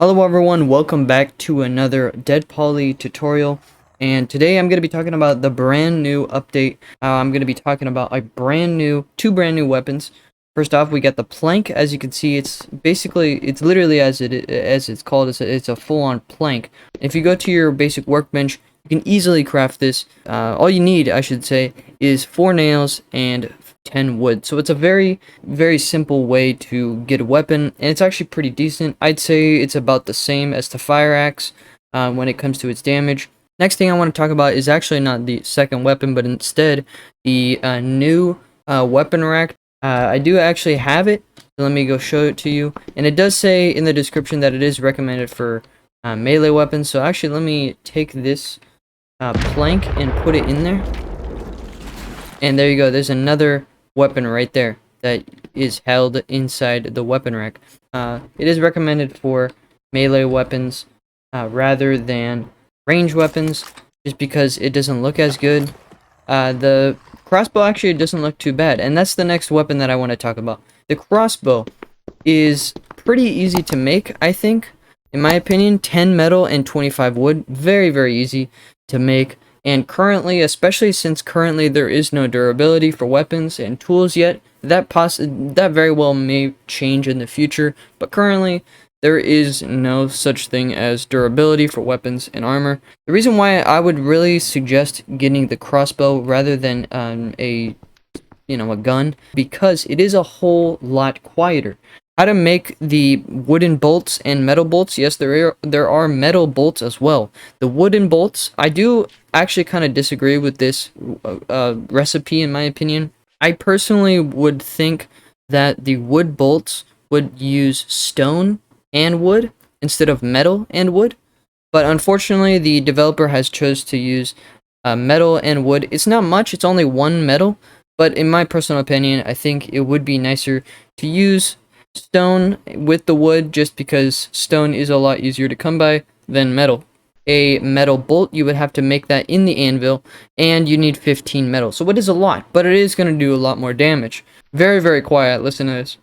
Hello everyone, welcome back to another DeadPoly tutorial, and today I'm going to be talking about the brand new update. I'm going to be talking about two brand new weapons. First off, we got the plank. As you can see, it's literally as it's called. It's a full-on plank. If you go to your basic workbench, you can easily craft this. All you need, I should say, is 4 nails and 10 wood. So it's a very, very simple way to get a weapon, and it's actually pretty decent. I'd say it's about the same as the fire axe when it comes to its damage. Next thing I want to talk about is actually not the second weapon, but instead the new weapon rack. I do actually have it, so let me go show it to you. And it does say in the description that it is recommended for melee weapons. So actually, let me take this plank and put it in there. And there you go. There's another weapon right there that is held inside the weapon rack. It is recommended for melee weapons rather than range weapons, just because it doesn't look as good. The crossbow actually doesn't look too bad, and that's the next weapon that I want to talk about. The crossbow is pretty easy to make, I think, in my opinion. 10 metal and 25 wood, very, very easy to make. And currently, especially since currently there is no durability for weapons and tools yet, that very well may change in the future, but currently there is no such thing as durability for weapons and armor. The reason why I would really suggest getting the crossbow rather than a gun, because it is a whole lot quieter. How to make the wooden bolts and metal bolts? Yes, there are metal bolts as well. The wooden bolts, I do actually kind of disagree with this recipe, in my opinion. I personally would think that the wood bolts would use stone and wood instead of metal and wood, but unfortunately the developer has chose to use metal and wood. It's not much, it's only one metal, but in my personal opinion, I think it would be nicer to use stone with the wood, just because stone is a lot easier to come by than metal. A metal bolt, you would have to make that in the anvil, and you need 15 metal. So it is a lot, but it is going to do a lot more damage. Very, very quiet. Listen to this.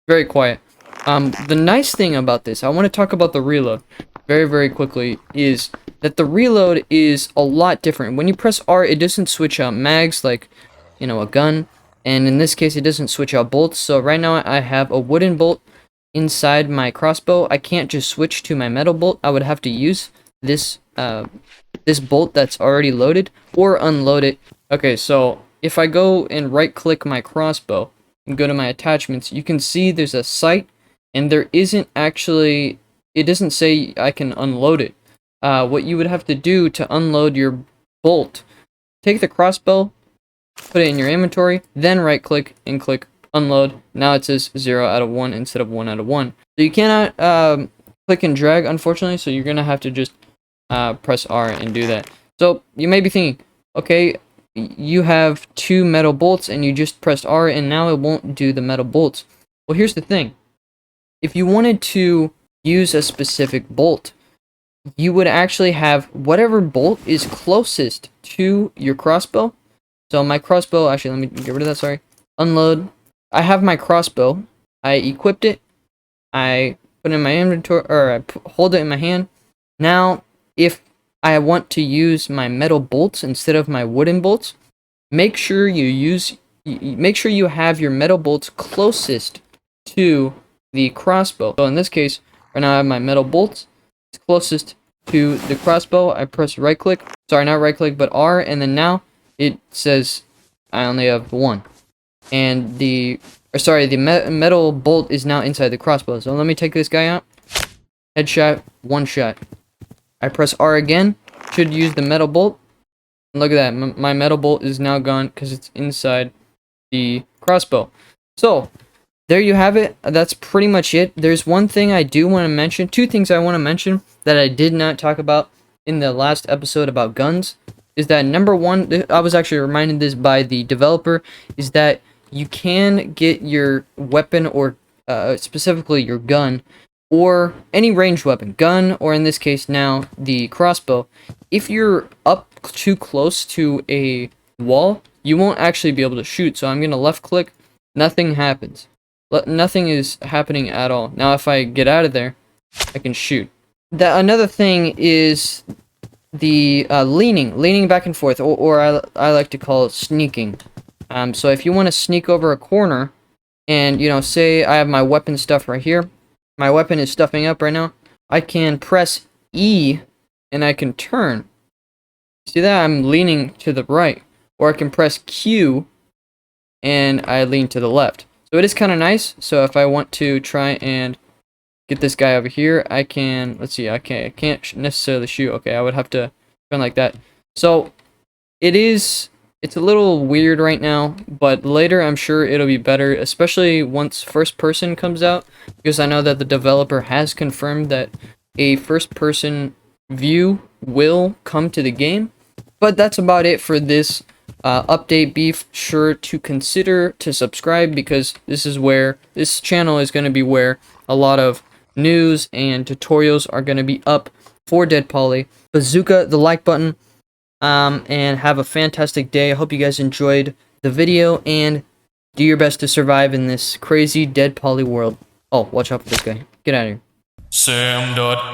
Very quiet. The nice thing about this, I want to talk about the reload very, very quickly, is that the reload is a lot different. When you press R, it doesn't switch out mags like, a gun. And in this case, it doesn't switch out bolts. So right now I have a wooden bolt inside my crossbow. I can't just switch to my metal bolt. I would have to use this this bolt that's already loaded, or unload it. Okay, so if I go and right click my crossbow and go to my attachments, you can see there's a sight, and there isn't actually, it doesn't say I can unload it. What you would have to do to unload your bolt, take the crossbow, put it in your inventory, then right click and click unload. Now it says 0 out of 1 instead of 1 out of 1. So you cannot click and drag, unfortunately, so you're gonna have to just press R and do that. So you may be thinking, okay, you have 2 metal bolts and you just pressed R and now it won't do the metal bolts. Well, here's the thing. If you wanted to use a specific bolt, you would actually have whatever bolt is closest to your crossbow. So my crossbow, actually, let me get rid of that, sorry. Unload. I have my crossbow. I equipped it. I put it in my inventory, or I hold it in my hand. Now, if I want to use my metal bolts instead of my wooden bolts, make sure you have your metal bolts closest to the crossbow. So in this case, right now I have my metal bolts. It's closest to the crossbow. I press right click. Sorry, not right click, but R, and then now it says I only have 1, and the metal bolt is now inside the crossbow. So let me take this guy out. Headshot, 1 shot. I press R again, should use the metal bolt, and look at that, my metal bolt is now gone because it's inside the crossbow. So there you have it. That's pretty much it. There's one thing I do want to mention, 2 things I want to mention that I did not talk about in the last episode about guns. Is that number 1, I was actually reminded this by the developer, is that you can get your weapon, or specifically your gun, or any ranged weapon, gun, or in this case now the crossbow. If you're up too close to a wall, you won't actually be able to shoot. So I'm going to left click, nothing happens. Nothing is happening at all. Now if I get out of there, I can shoot. Another thing is the leaning back and forth, or I like to call it sneaking. So if you want to sneak over a corner, and you know, say I have my weapon stuff right here, my weapon is stuffing up right now, I can press E and I can turn. See that? I'm leaning to the right. Or I can press Q and I lean to the left. So it is kind of nice. So if I want to try and get this guy over here, I can, let's see, I can't necessarily shoot. Okay, I would have to turn like that. So it's a little weird right now, but later I'm sure it'll be better, especially once first person comes out, because I know that the developer has confirmed that a first person view will come to the game. But that's about it for this update. Be sure to consider to subscribe, because this channel is going to be where a lot of news and tutorials are going to be up for DeadPoly. Bazooka the like button, and have a fantastic day. I hope you guys enjoyed the video, and do your best to survive in this crazy DeadPoly world. Oh, watch out for this guy. Get out of here. SamdotEXE.